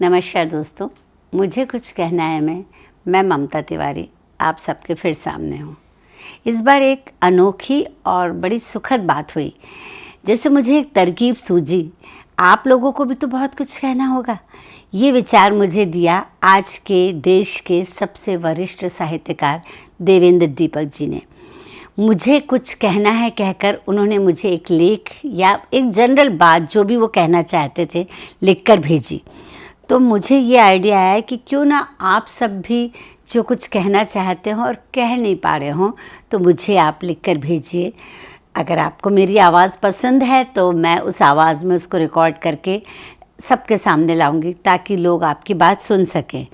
नमस्कार दोस्तों, मुझे कुछ कहना है मैं ममता तिवारी आप सबके फिर सामने हूँ। इस बार एक अनोखी और बड़ी सुखद बात हुई, जैसे मुझे एक तरकीब सूझी। आप लोगों को भी तो बहुत कुछ कहना होगा। ये विचार मुझे दिया आज के देश के सबसे वरिष्ठ साहित्यकार देवेंद्र दीपक जी ने। मुझे कुछ कहना है कहकर उन्होंने मुझे एक लेख या एक जनरल बात जो भी वो कहना चाहते थे लिखकर भेजी। तो मुझे ये आइडिया आया कि क्यों ना आप सब भी जो कुछ कहना चाहते हो और कह नहीं पा रहे हो तो मुझे आप लिखकर भेजिए। अगर आपको मेरी आवाज़ पसंद है तो मैं उस आवाज़ में उसको रिकॉर्ड करके सबके सामने लाऊंगी ताकि लोग आपकी बात सुन सकें।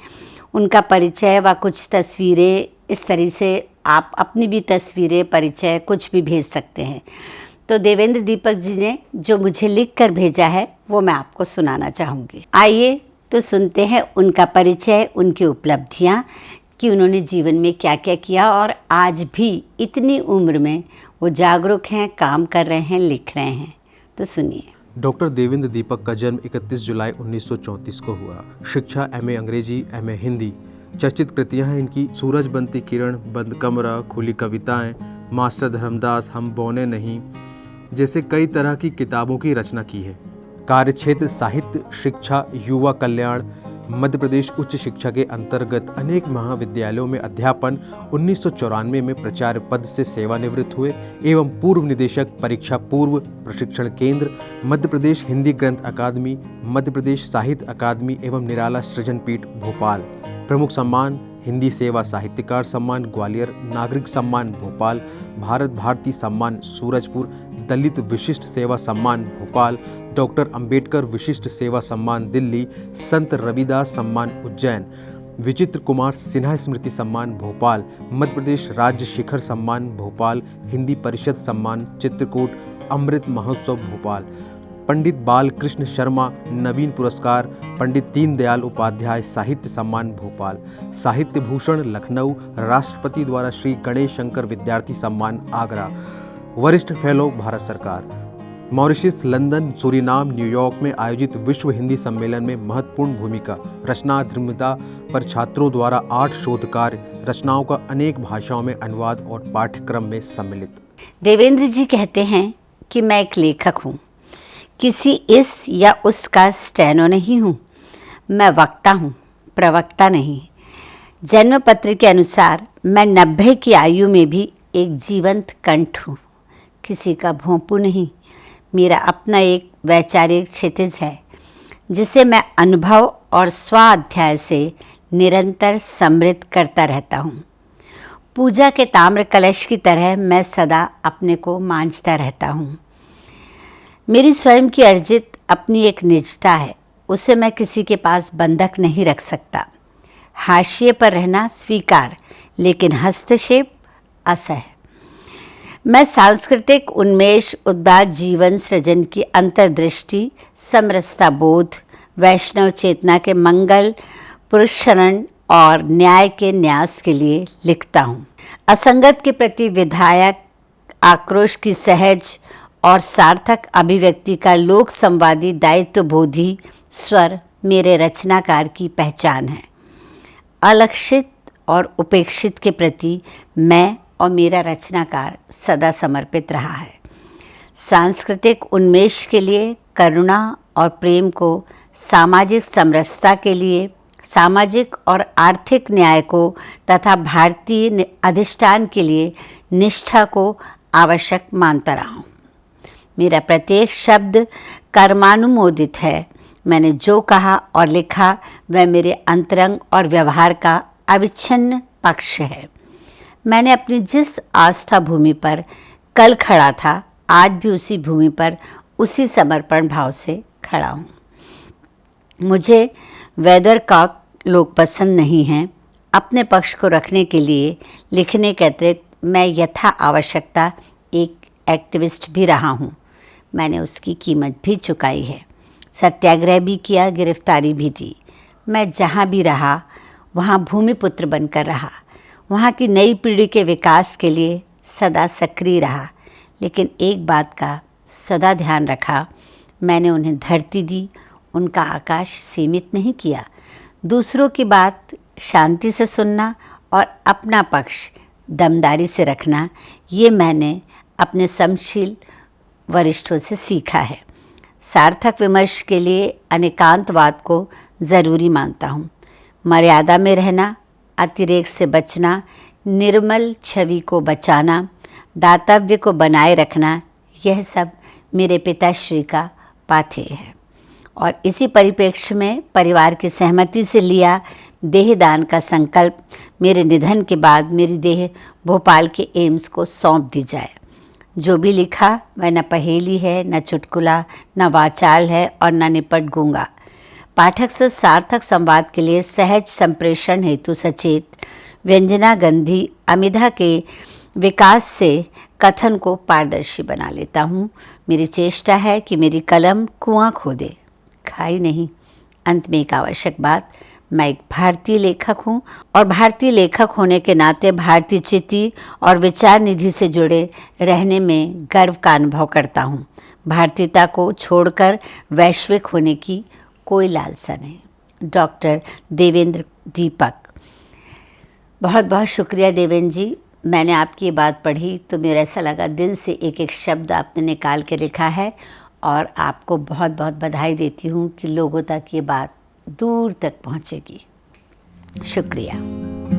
उनका परिचय व कुछ तस्वीरें, इस तरह से आप अपनी भी तस्वीरें, परिचय कुछ भी भेज सकते हैं। तो देवेंद्र दीपक जी ने जो मुझे लिख कर भेजा है वो मैं आपको सुनाना चाहूँगी। आइए तो सुनते हैं उनका परिचय, उनकी उपलब्धियाँ, कि उन्होंने जीवन में क्या क्या किया और आज भी इतनी उम्र में वो जागरूक हैं, काम कर रहे हैं, लिख रहे हैं। तो सुनिए। डॉक्टर देवेंद्र दीपक का जन्म 31 जुलाई 1934 को हुआ। शिक्षा एमए अंग्रेजी, एमए हिंदी। चर्चित कृतियां हैं इनकी सूरज बनती किरण, बंद कमरा, खुली कविताएं, मास्टर धर्मदास, हम बौने नहीं जैसे कई तरह की किताबों की रचना की है। कार्यक्षेत्र साहित्य, शिक्षा, युवा कल्याण। मध्य प्रदेश उच्च शिक्षा के अंतर्गत अनेक महाविद्यालयों में अध्यापन। 1994 में प्राचार्य पद से सेवानिवृत्त हुए एवं पूर्व निदेशक, परीक्षा पूर्व प्रशिक्षण केंद्र, मध्य प्रदेश हिंदी ग्रंथ अकादमी, मध्य प्रदेश साहित्य अकादमी एवं निराला सृजन पीठ भोपाल। प्रमुख सम्मान: हिंदी सेवा साहित्यकार सम्मान ग्वालियर, नागरिक सम्मान भोपाल, भारत भारती सम्मान सूरजपुर, दलित विशिष्ट सेवा सम्मान भोपाल, डॉक्टर अंबेडकर विशिष्ट सेवा सम्मान दिल्ली, संत रविदास सम्मान उज्जैन, विचित्र कुमार सिन्हा स्मृति सम्मान भोपाल, मध्य प्रदेश राज्य शिखर सम्मान भोपाल, हिंदी परिषद सम्मान चित्रकूट, अमृत महोत्सव भोपाल, पंडित बाल कृष्ण शर्मा नवीन पुरस्कार, पंडित दीनदयाल उपाध्याय साहित्य सम्मान भोपाल, साहित्य भूषण लखनऊ, राष्ट्रपति द्वारा श्री गणेश शंकर विद्यार्थी सम्मान आगरा, वरिष्ठ फेलो भारत सरकार। मॉरिशस, लंदन, सूरीनाम, न्यूयॉर्क में आयोजित विश्व हिंदी सम्मेलन में महत्वपूर्ण भूमिका। रचनाधर्मिता पर छात्रों द्वारा 8 शोध कार्य, रचनाओं का अनेक भाषाओं में अनुवाद और पाठ्यक्रम में सम्मिलित। देवेंद्र जी कहते हैं कि मैं एक लेखक हूँ, किसी इस या उसका स्टेनो नहीं हूँ। मैं वक्ता हूँ, प्रवक्ता नहीं। जन्म पत्र के अनुसार मैं 90 की आयु में भी एक जीवंत कंठ हूँ, किसी का भोंपू नहीं। मेरा अपना एक वैचारिक क्षितिज है जिसे मैं अनुभव और स्वाध्याय से निरंतर समृद्ध करता रहता हूँ। पूजा के ताम्र कलश की तरह मैं सदा अपने को मांझता रहता हूँ। मेरी स्वयं की अर्जित अपनी एक निजता है, उसे मैं किसी के पास बंधक नहीं रख सकता। हाशिए पर रहना स्वीकार, लेकिन हस्तक्षेप असह। मैं सांस्कृतिक उन्मेष, उदार जीवन सृजन की अंतर्दृष्टि, समरसता बोध, वैष्णव चेतना के मंगल, पुरुष शरण और न्याय के न्यास के लिए लिखता हूँ। असंगत के प्रति विधायक आक्रोश की सहज और सार्थक अभिव्यक्ति का लोक संवादी दायित्वबोधी स्वर मेरे रचनाकार की पहचान है। अलक्षित और उपेक्षित के प्रति मैं और मेरा रचनाकार सदा समर्पित रहा है। सांस्कृतिक उन्मेष के लिए, करुणा और प्रेम को, सामाजिक समरसता के लिए, सामाजिक और आर्थिक न्याय को तथा भारतीय अधिष्ठान के लिए निष्ठा को आवश्यक मानता रहा हूँ। मेरा प्रत्येक शब्द कर्मानुमोदित है। मैंने जो कहा और लिखा वह मेरे अंतरंग और व्यवहार का अविच्छिन्न पक्ष है। मैंने अपनी जिस आस्था भूमि पर कल खड़ा था, आज भी उसी भूमि पर उसी समर्पण भाव से खड़ा हूँ। मुझे वेदरकॉक लोग पसंद नहीं हैं। अपने पक्ष को रखने के लिए लिखने के अतिरिक्त मैं यथा आवश्यकता एक एक्टिविस्ट भी रहा हूँ। मैंने उसकी कीमत भी चुकाई है, सत्याग्रह भी किया, गिरफ्तारी भी दी। मैं जहाँ भी रहा वहाँ भूमिपुत्र बनकर रहा, वहाँ की नई पीढ़ी के विकास के लिए सदा सक्रिय रहा। लेकिन एक बात का सदा ध्यान रखा, मैंने उन्हें धरती दी, उनका आकाश सीमित नहीं किया। दूसरों की बात शांति से सुनना और अपना पक्ष दमदारी से रखना, ये मैंने अपने समशील वरिष्ठों से सीखा है। सार्थक विमर्श के लिए अनेकांतवाद को ज़रूरी मानता हूँ। मर्यादा में रहना, अतिरेक से बचना, निर्मल छवि को बचाना, दातव्य को बनाए रखना, यह सब मेरे पिताश्री का पाथेय है। और इसी परिप्रेक्ष्य में परिवार की सहमति से लिया देहदान का संकल्प मेरे निधन के बाद मेरी देह भोपाल के एम्स को सौंप दी जाए। जो भी लिखा वह न पहेली है, न चुटकुला, न वाचाल है और न निपट गूंगा। पाठक से सार्थक संवाद के लिए सहज संप्रेषण हेतु सचेत व्यंजना गंधी अमिधा के विकास से कथन को पारदर्शी बना लेता हूँ। मेरी चेष्टा है कि मेरी कलम कुआं खोदे, खाई नहीं। अंत में एक आवश्यक बात, मैं एक भारतीय लेखक हूँ और भारतीय लेखक होने के नाते भारतीय चित्ती और विचार निधि से जुड़े रहने में गर्व का अनुभव करता हूँ। भारतीयता को छोड़कर वैश्विक होने की कोई लालसा नहीं। डॉक्टर देवेंद्र दीपक। बहुत बहुत शुक्रिया देवेंद्र जी। मैंने आपकी ये बात पढ़ी तो मेरा ऐसा लगा दिल से एक एक शब्द आपने निकाल के लिखा है, और आपको बहुत बहुत बधाई देती हूँ कि लोगों तक ये बात दूर तक पहुँचेगी। शुक्रिया।